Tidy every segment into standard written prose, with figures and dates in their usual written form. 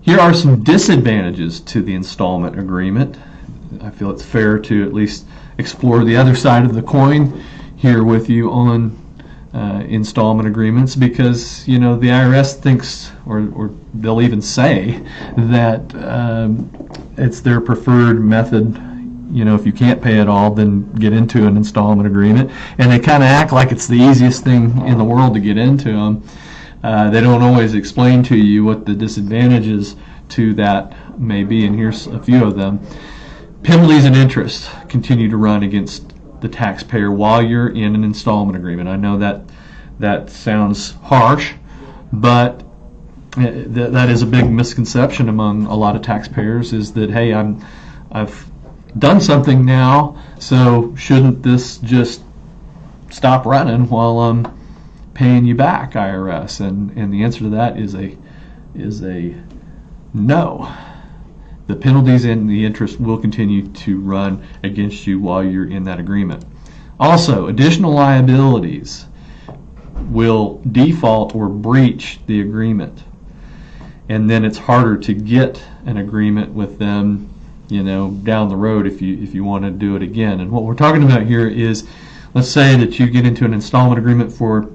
Here are some disadvantages to the installment agreement. I feel it's fair to at least explore the other side of the coin here with you on installment agreements, because the IRS thinks, or they'll even say that it's their preferred method. If you can't pay it all, then get into an installment agreement, and they kind of act like it's the easiest thing in the world to get into them. They don't always explain to you what the disadvantages to that may be, and here's a few of them. Penalties and interest continue to run against the taxpayer while you're in an installment agreement. I know that sounds harsh, but that is a big misconception among a lot of taxpayers, is that, hey, I've done something now, so shouldn't this just stop running while I'm paying you back, IRS? And the answer to that is a no. The penalties and the interest will continue to run against you while you're in that agreement. Also, additional liabilities will default or breach the agreement, and then it's harder to get an agreement with them down the road if you want to do it again. And what we're talking about here is, let's say that you get into an installment agreement for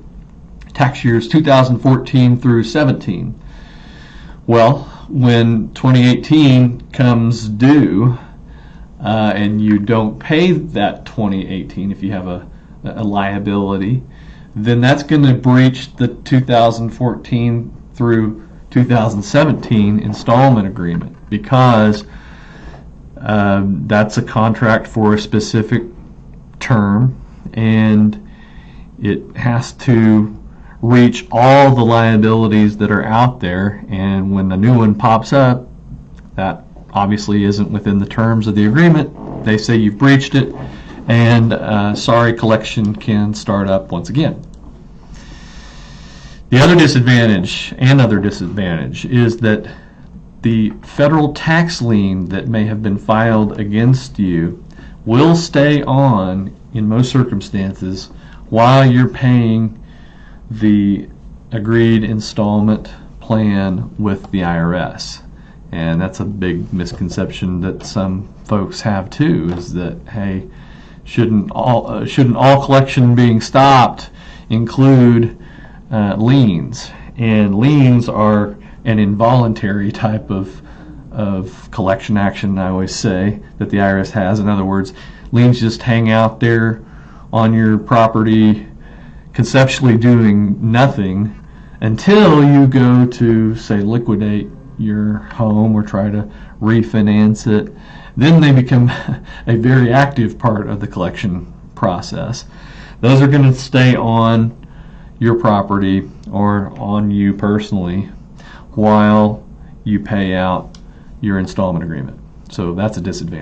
tax years 2014 through 17. Well, when 2018 comes due and you don't pay that 2018, if you have a liability, then that's going to breach the 2014 through 2017 installment agreement, because that's a contract for a specific term, and it has to reach all the liabilities that are out there, and when a new one pops up that obviously isn't within the terms of the agreement, they say you've breached it, and sorry, collection can start up once again. The other disadvantage is that the federal tax lien that may have been filed against you will stay on in most circumstances while you're paying the agreed installment plan with the IRS. And that's a big misconception that some folks have too, is that, hey, shouldn't all collection being stopped include liens? And liens are an involuntary type of collection action, I always say, that the IRS has. In other words, liens just hang out there on your property, conceptually doing nothing until you go to, say, liquidate your home or try to refinance it. Then they become a very active part of the collection process. Those are going to stay on your property or on you personally while you pay out your installment agreement. So that's a disadvantage.